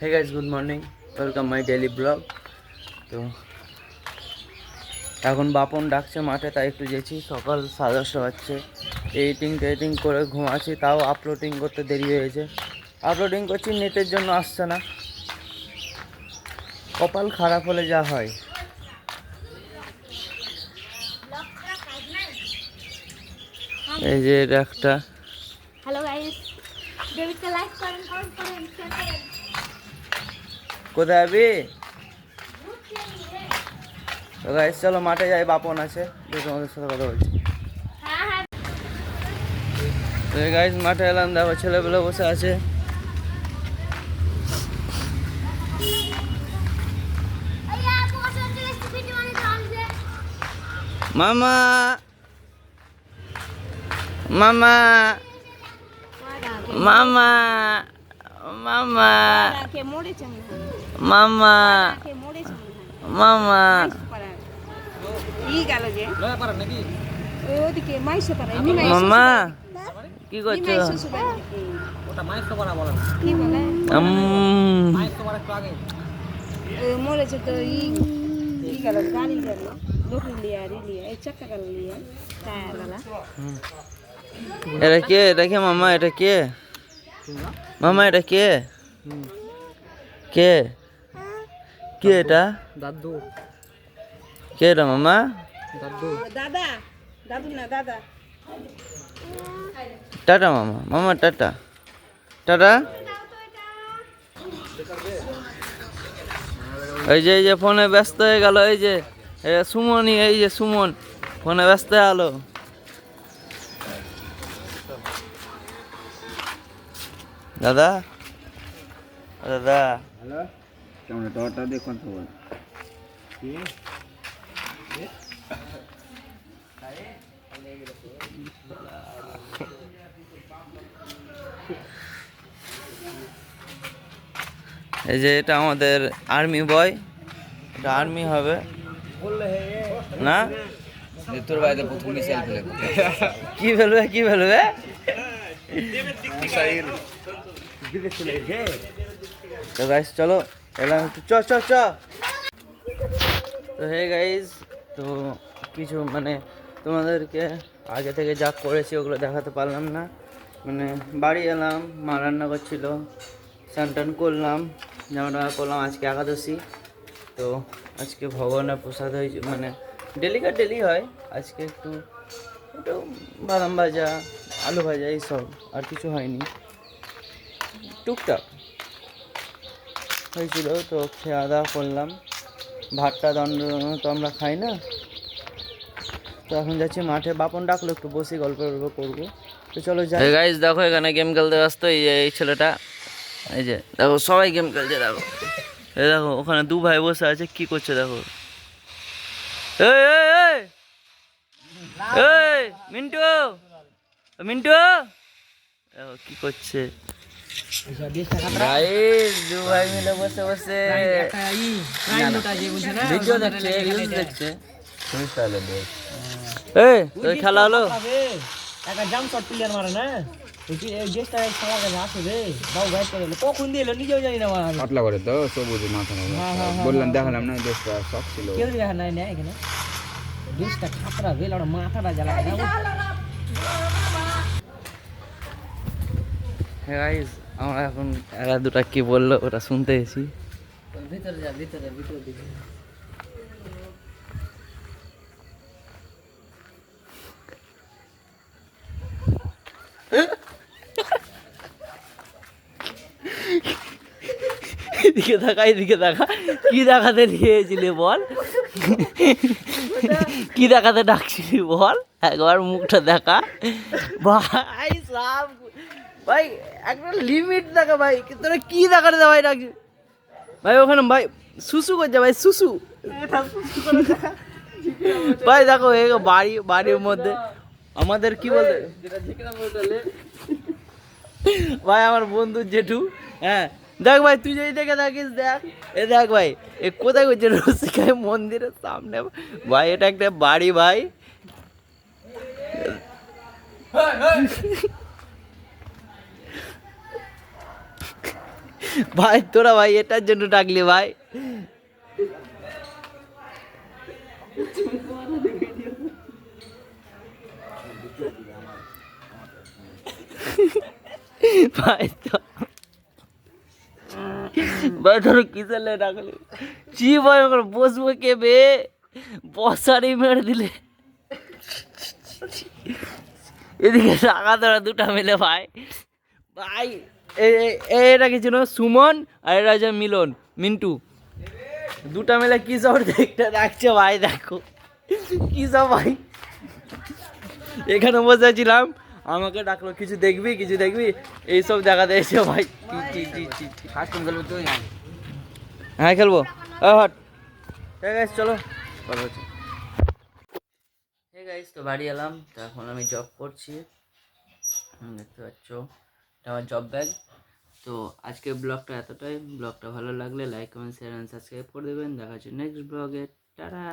Hey guys, good morning. Welcome my daily vlog. তো এখন বাপন ডাকছে মাঠে, তাই একটু যেছি। সকাল 10:30 বাজছে। এডিটিং করে ঘুমাচ্ছি, তাও আপলোডিং করতে দেরি হয়েছে। আপলোডিং করছি, নেটের জন্য আসছে না। কপাল খারাপ হলে যা হয়। এই যে এটা একটা। হ্যালো গাইস, ভিডিওটা লাইক করেন, কমেন্ট করেন, শেয়ার করেন। কোথায় যাবি? তো গাইস চলো মাঠে যাই, বাপন আছে, তোমাদের সাথে কথা বলছি। হ্যাঁ তো গাইস মাঠে এলাম, দেখো ছেলেগুলো বসে আছে। মামা মামা মামা মামা মামা মামা মামা কি করছো? মরেছে তো ই গেল, গাড়ি গেল, লোক লিয়া এই চাক্কা গেল লিয়া, টায়ার গেলা। এটা কে? এটা কে মামা? এটা কে মামা? এটা কে? কে কে এটা? দাদু। কে এটা মামা? দাদু। দাদা, দাদু না দাদা। টাটা মামা, মামা টাটা টাটা। এই যে ফোনে ব্যস্ত হয়ে গেল। এই যে সুমনই, এই যে সুমন ফোনে ব্যস্ত হয়ে গেল। দাদা দাদা হ্যালো, কেমন তোরটা দিয়ে কথা বল। এই যে এটা আমাদের আর্মি বয়, এটা আর্মি হবে না? তোর বাড়িতে প্রথম মিসাইল ফেলে কি ফেলবে? কি ফেলবে? তো গাইস চলো এলাম একটু, চ চ চ। তো হে গাইস, তো কিছু মানে তোমাদেরকে আগে থেকে যা করেছি ওগুলো দেখাতে পারলাম না। মানে বাড়ি এলাম, মা রান্না করছিল, স্নান টান করলাম, জামা টামা করলাম। আজকে একাদশী, তো আজকে ভগবানের প্রসাদ হয়েছে, মানে ডেলিকার ডেলি হয়। আজকে একটু বাদাম ভাজা, আলু ভাজা, এইসব, আর কিছু হয়নি, টুকটাক হয়েছিল। তো খাওয়া দাওয়া করলাম। ভাতটা দণ্ড তো আমরা খাই না। তো এখন যাচ্ছি মাঠে, বাপন ডাকলো একটু বসে গল্প করবো। তো চলো যাই। গাইস দেখো এখানে গেম খেলতে ব্যস্ত এই ছেলেটা। এই যে দেখো সবাই গেম খেলছে। দেখো এই দেখো ওখানে দু ভাই বসে আছে, কি করছে দেখো। এই এই এই এই মিন্টু, মিন্টু দেখো কি করছে। গাইস দু ভাই মিলে বসে বসে ভিডিও দেখছে, রিলস দেখছে। এই তোর খেলা হলো? একটা জাম শট প্লেয়ার মারে না, গেস্টটা সবার কাছে আসে রে, বাবু গাইড করে কখন দিয়ে এলো নিজেও জানি না। পাতলা করে তো সবুজ মাথা বললাম, দেখালাম না দেশটা শখ ছিল, কেউ দেখা নাই না এখানে। দেশটা খাতরা বেল, ওর মাথাটা জ্বালা না। হ্যাঁ গাইস, আমরা এখন এরা দুটা কি বললো ওটা শুনতে এসেছি। ভিতরে যা, ভিতরে ভিতরে দিকে। এদিকে দেখা, এদিকে দেখা, কি দেখাতে নিয়েছিলি বল? কি দেখাতে ডাকছিলি বল? একবার মুখটা দেখা ভাই। সব ভাই একটা লিমিট দেখা ভাই, তোরা কি দেখাতে ভাই ডাকছি ভাই? ওখানে ভাই সুসু করছে ভাই, সুসু ভাই। দেখো বাড়ির মধ্যে আমাদের কি বলে ভাই, আমার বন্ধুর জেঠু। হ্যাঁ দেখ ভাই, তুই যদি দেখে থাকিস দেখ, এ দেখ ভাই, এ কোথায় করছে? রসিকায় মন্দিরের সামনে ভাই। এটা একটা বাড়ি ভাই। ভাই তোরা ভাই এটার জন্য ডাকলি ভাই? ভাই তো ভাই তোর কিসের লে ডাকলি? চি ভাই ওখানে বসবো কে বে? বসারই মেরে দিলে। এদিকে টাকা তোরা দুটা মিলে ভাই ভাই এটা কি ছিল? সুমন আর এটা হচ্ছে মিলন, মিন্টু, দুটা মিলে কি সব দেখতে রাখছে ভাই। দেখো কি সব ভাই, এখানে বসেছিলাম, আমাকে ডাকলো কিছু দেখবি কিছু দেখবি, এইসব দেখাতে এসে ভাই। হ্যাঁ খেলবো, হট ঠিক আছে চলো কথা হচ্ছে। ঠিক আছে, তো বাড়ি এলাম, তো এখন আমি জব করছি, দেখতে পাচ্ছ এটা আমার জব ব্যাগ। তো আজকের ব্লগটা এতটাই। ব্লগটা ভালো লাগলে like comment share and subscribe করে দেবেন। দেখা হচ্ছে নেক্সট ব্লগে। টাটা।